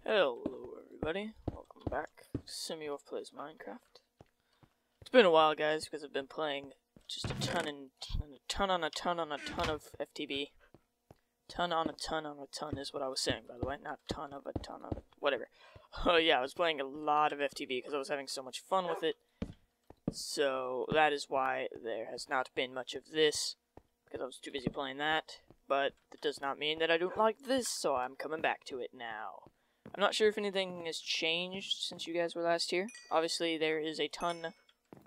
Hello everybody, welcome back. Semiorph plays Minecraft. It's been a while, guys, because I've been playing just a ton of FTB. Ton on a ton is what I was saying, by the way. Not ton of it, whatever. Oh yeah, I was playing a lot of FTB because I was having so much fun with it. So that is why there has not been much of this, because I was too busy playing that. But that does not mean that I don't like this, so I'm coming back to it now. I'm not sure if anything has changed since you guys were last here. Obviously, there is a ton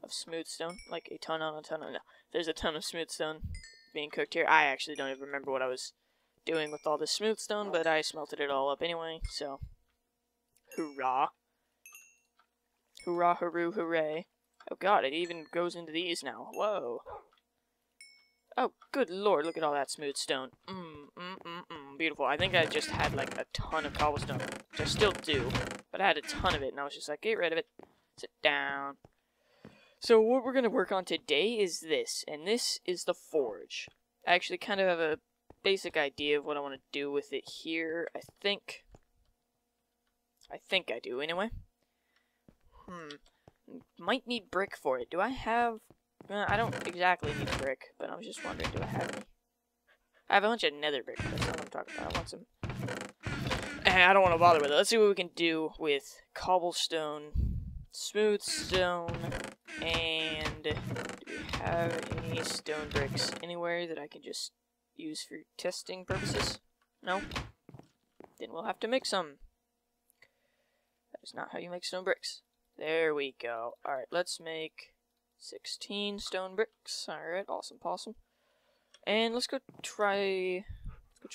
of smooth stone. Like, a ton on a ton of... No, there's a ton of smooth stone being cooked here. I actually don't even remember what I was doing with all this smooth stone, but I smelted it all up anyway, so... Hoorah. Hoorah, hooroo, hooray. Oh god, it even goes into these now. Whoa. Oh, good lord, look at all that smooth stone. Beautiful. I think I just had, like, a ton of cobblestone, which I still do, but I had a ton of it, and I was just like, get rid of it. Sit down. So what we're going to work on today is this, and this is the forge. I actually kind of have a basic idea of what I want to do with it here, I think I do, anyway. Might need brick for it. Do I have... I don't exactly need brick, but I was just wondering, do I have any? I have a bunch of nether brick, that's not what I'm talking about. I want some... I don't want to bother with it. Let's see what we can do with cobblestone, smooth stone, and do we have any stone bricks anywhere that I can just use for testing purposes? No? Then we'll have to make some. That is not how you make stone bricks. There we go. Alright, let's make 16 stone bricks. Alright, awesome possum. And let's go try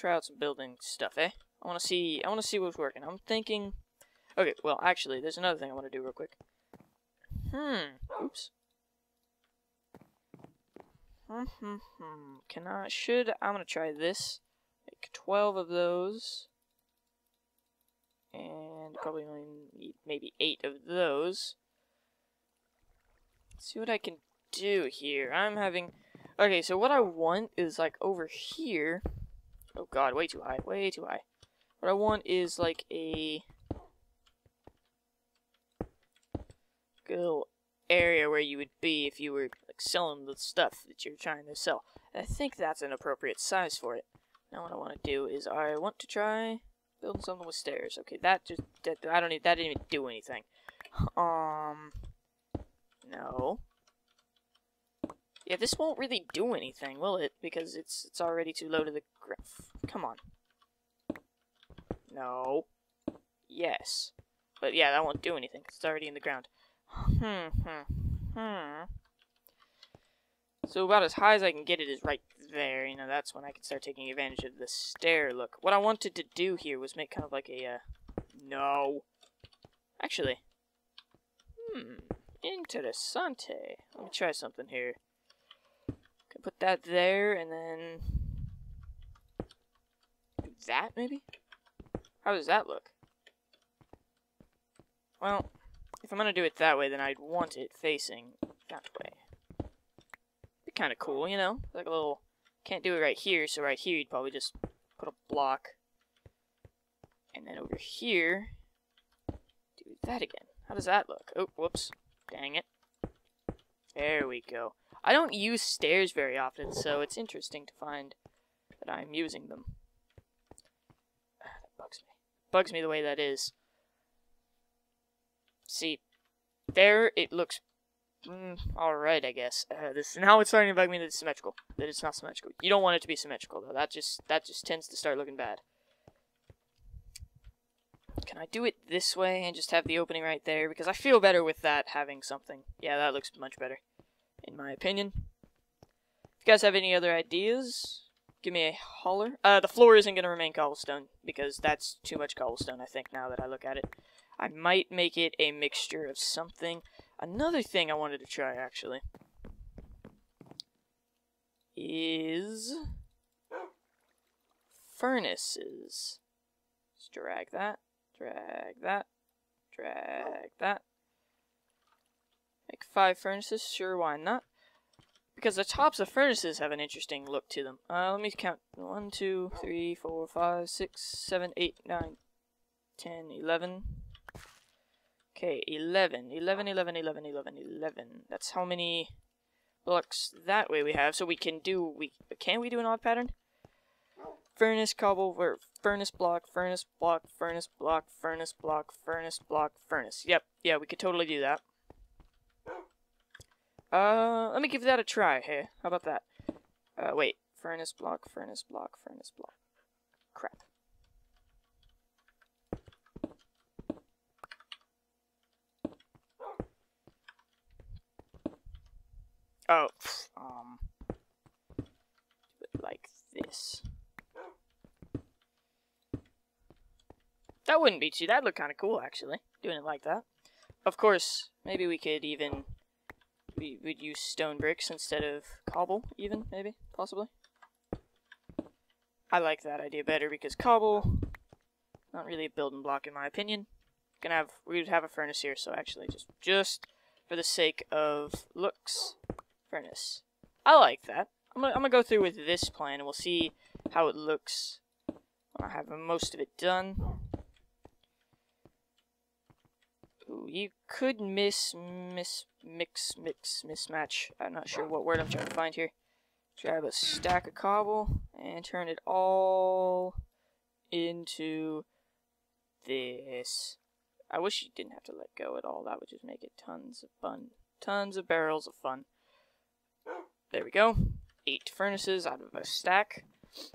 out some building stuff, eh? I wanna see what's working. I'm thinking... Okay, well actually there's another thing I wanna do real quick. Oops. I'm gonna try this. Make 12 of those. And probably only need maybe 8 of those. Let's see what I can do here. I'm having... Okay, so what I want is, like, over here... Oh god, way too high, way too high. What I want is, like, a... good little area where you would be if you were, like, selling the stuff that you're trying to sell. And I think that's an appropriate size for it. Now what I want to do is I want to try... building something with stairs. Okay, that didn't even do anything. No. Yeah, this won't really do anything, will it? Because it's already too low to the ground. Come on. No. Yes. But yeah, that won't do anything. It's already in the ground. So about as high as I can get it is right there. You know, that's when I can start taking advantage of the stair look. What I wanted to do here was make kind of like a, no. Actually. Interessante. Let me try something here. Can put that there, and then... do that, maybe? How does that look? Well, if I'm gonna do it that way, then I'd want it facing that way. Be kinda cool, you know? Like a little... Can't do it right here, so right here you'd probably just put a block. And then over here... do that again. How does that look? Oh, whoops. Dang it. There we go. I don't use stairs very often, so it's interesting to find that I'm using them. That bugs me. Bugs me the way that is. See, there it looks alright, I guess. Now it's starting to bug me that it's symmetrical. That it's not symmetrical. You don't want it to be symmetrical, though. That just tends to start looking bad. Can I do it this way and just have the opening right there? Because I feel better with that having something. Yeah, that looks much better, in my opinion. If you guys have any other ideas, give me a holler. The floor isn't going to remain cobblestone, because that's too much cobblestone, I think, now that I look at it. I might make it a mixture of something. Another thing I wanted to try, actually, is furnaces. Just drag that. Drag that. Drag that. Make 5 furnaces. Sure, why not? Because the tops of furnaces have an interesting look to them. Let me count. 1, 2, 3, 4, 5, 6, 7, 8, 9, 10, 11. Okay, 11. 11, 11, 11, 11, 11. That's how many blocks that way we have. So we can do, can we do an odd pattern? Furnace, cobble, or furnace block, furnace block, furnace block, furnace block, furnace block, furnace. Yep, yeah, we could totally do that. Let me give that a try. Hey, how about that? Wait. Furnace block, furnace block, furnace block. Crap. Oh, do it like this. That wouldn't be too, that'd look kind of cool, actually, doing it like that. Of course, maybe we could even, we'd use stone bricks instead of cobble, even, maybe, possibly. I like that idea better because cobble, not really a building block in my opinion. We would have a furnace here, so actually just for the sake of looks, furnace. I like that. I'm gonna go through with this plan and we'll see how it looks when I have most of it done. Ooh, you could mismatch. I'm not sure what word I'm trying to find here. Grab a stack of cobble and turn it all into this. I wish you didn't have to let go at all. That would just make it tons of fun. Tons of barrels of fun. There we go. 8 furnaces out of a stack.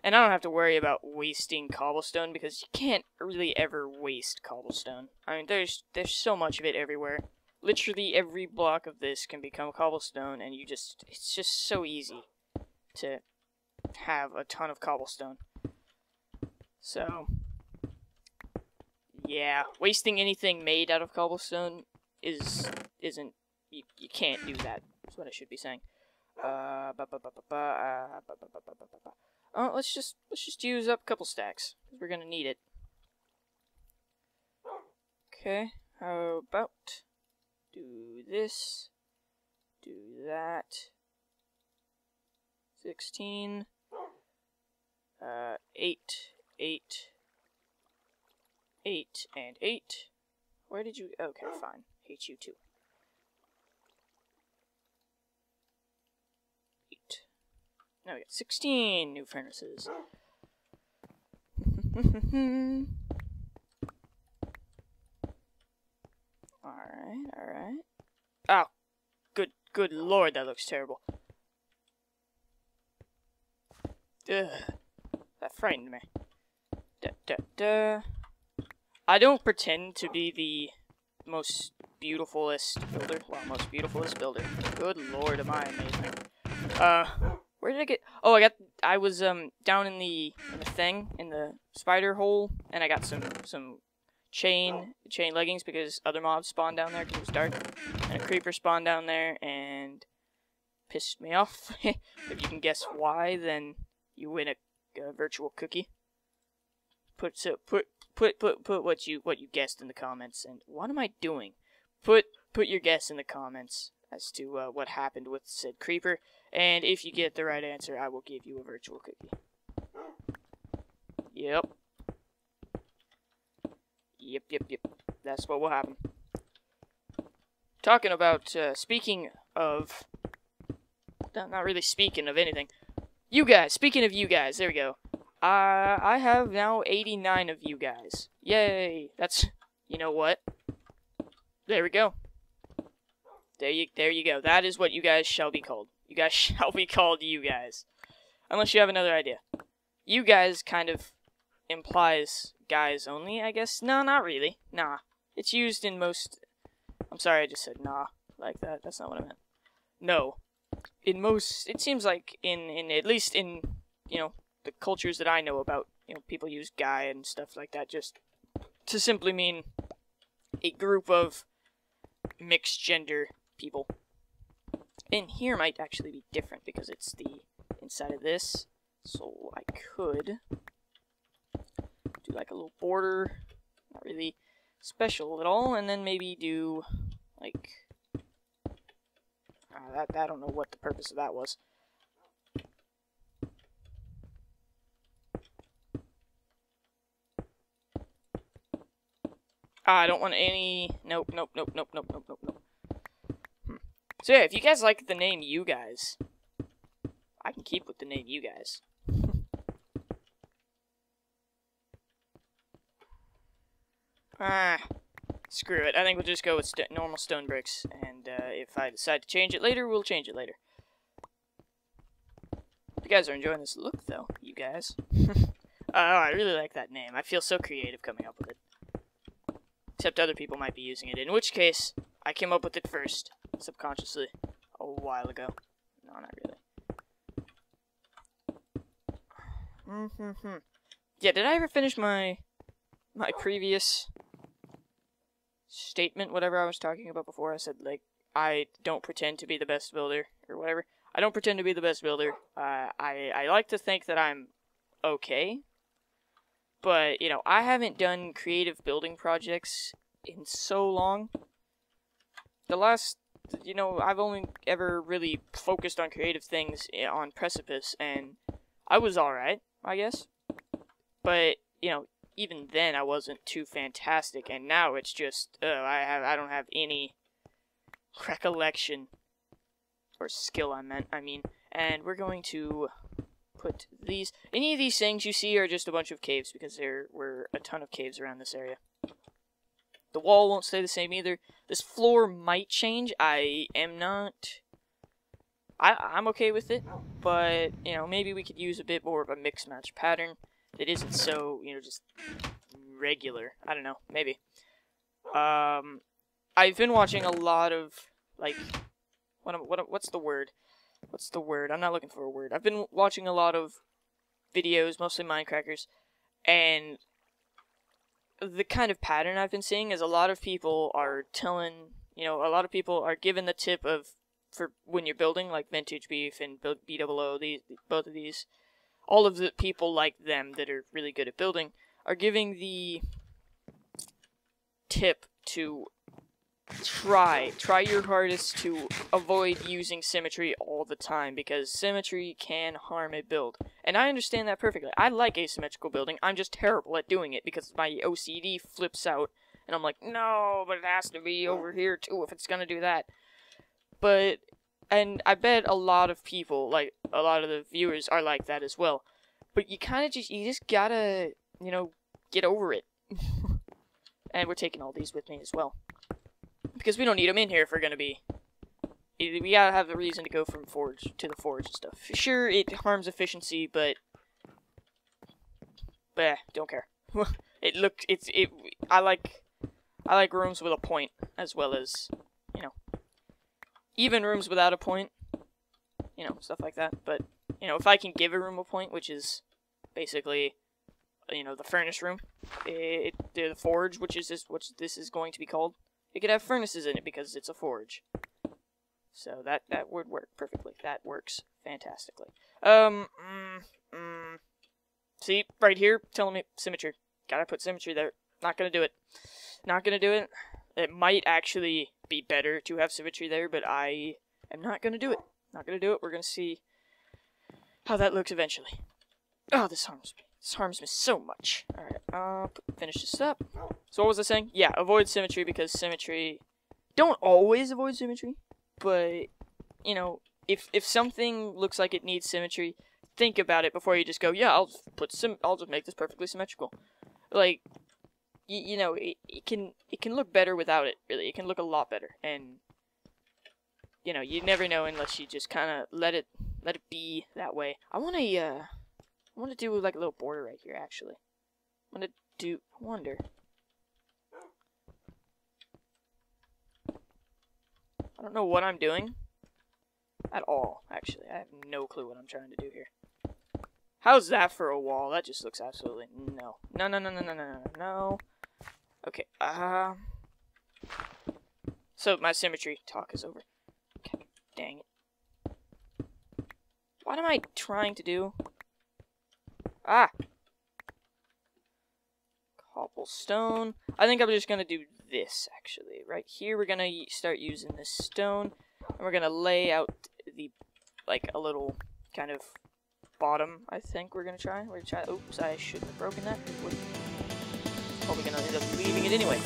And I don't have to worry about wasting cobblestone because you can't really ever waste cobblestone. I mean, there's so much of it everywhere. Literally every block of this can become cobblestone and it's just so easy to have a ton of cobblestone. So, yeah, wasting anything made out of cobblestone isn't you can't do that. That's what I should be saying. Let's just use up a couple stacks because we're gonna need it. Okay, how about do this, do that. 16, 8, 8, 8, and 8. Where did you, okay, fine, hate you too. 8. Now we got 16 new furnaces. Alright. Oh, good lord, that looks terrible. Ugh, that frightened me. I don't pretend to be the most beautifulest builder. Well, most beautifulest builder. Good lord, am I amazing. Where did I get? Oh, I was down in the thing in the spider hole, and I got some chain leggings because other mobs spawned down there because it was dark, and a creeper spawned down there and pissed me off. If you can guess why, then you win a virtual cookie. Put what you guessed in the comments. And what am I doing? Put your guess in the comments as to what happened with said creeper. And if you get the right answer, I will give you a virtual cookie. Yep. That's what will happen. Talking about speaking of, not really speaking of anything. You guys, speaking of you guys, there we go. I have now 89 of you guys. Yay! That's, you know what? There we go. There you go. That is what you guys shall be called. You guys shall be called you guys. Unless you have another idea. You guys kind of implies guys only, I guess. No, not really. Nah. It's used in most... I'm sorry, I just said nah like that. That's not what I meant. No. In most... It seems like at least in, you know, the cultures that I know about, you know, people use guy and stuff like that just to simply mean a group of mixed gender people. In here might actually be different because it's the inside of this. So I could do like a little border, not really special at all, and then maybe do like I don't know what the purpose of that was. Ah, I don't want any... Nope, nope, nope, nope, nope, nope, nope, nope. So yeah, if you guys like the name You Guys, I can keep with the name You Guys. Screw it. I think we'll just go with normal stone bricks, and if I decide to change it later, we'll change it later. You guys are enjoying this look, though, you guys. Oh, I really like that name. I feel so creative coming up with it. Except other people might be using it, in which case, I came up with it first, subconsciously, a while ago. No, not really. Yeah, did I ever finish my previous statement, whatever I was talking about before? I said, like, I don't pretend to be the best builder, or whatever. I don't pretend to be the best builder. I like to think that I'm okay. But, you know, I haven't done creative building projects in so long. The last, you know, I've only ever really focused on creative things on Precipice, and I was alright, I guess. But, you know, even then I wasn't too fantastic, and now it's just, I don't have any recollection, or skill I mean, and we're going to put these, any of these things you see are just a bunch of caves, because there were a ton of caves around this area. The wall won't stay the same either. This floor might change. I am not, I'm okay with it, but, you know, maybe we could use a bit more of a mix-match pattern that isn't so, you know, just regular. I don't know, maybe. I've been watching a lot of, like, what's the word? What's the word? I'm not looking for a word. I've been watching a lot of videos, mostly Minecrackers, and the kind of pattern I've been seeing is a lot of people are telling, you know, a lot of people are given the tip of, for when you're building, like Vintage Beef and BOO, both of these, all of the people like them that are really good at building are giving the tip to try your hardest to avoid using symmetry all the time, because symmetry can harm a build. And I understand that perfectly. I like asymmetrical building. I'm just terrible at doing it because my OCD flips out and I'm like, no, but it has to be over here too if it's gonna do that. But, and I bet a lot of people, like a lot of the viewers, are like that as well. But you kind of just gotta, you know, get over it. And we're taking all these with me as well, because we don't need them in here if we're gonna be. We gotta have the reason to go from forge to the forge and stuff. Sure, it harms efficiency, but don't care. I like rooms with a point as well as, you know, even rooms without a point, you know, stuff like that. But, you know, if I can give a room a point, which is basically, you know, the furnace room, the forge, which this is going to be called. It could have furnaces in it because it's a forge. So that would work perfectly. That works fantastically. See, right here, telling me symmetry. Gotta put symmetry there. Not gonna do it. Not gonna do it. It might actually be better to have symmetry there, but I am not gonna do it. Not gonna do it. We're gonna see how that looks eventually. Oh, this harms me. This harms me so much. Alright, finish this up. So what was I saying? Yeah, avoid symmetry, because symmetry... Don't always avoid symmetry, but, you know, if something looks like it needs symmetry, think about it before you just go, yeah, I'll just make this perfectly symmetrical. Like, you know, it can look better without it, really. It can look a lot better, and, you know, you never know unless you just kind of let it be that way. I want to do like a little border right here, actually. I wonder. I don't know what I'm doing at all, actually. I have no clue what I'm trying to do here. How's that for a wall? That just looks absolutely no. No. Okay, so my symmetry talk is over. Okay, dang it. What am I trying to do? Cobblestone. I think I'm just gonna do this, actually. Right here, we're gonna start using this stone, and we're gonna lay out the, like, a little kind of bottom, I think we're gonna try. Oops, I shouldn't have broken that. We're probably gonna end up leaving it anyway.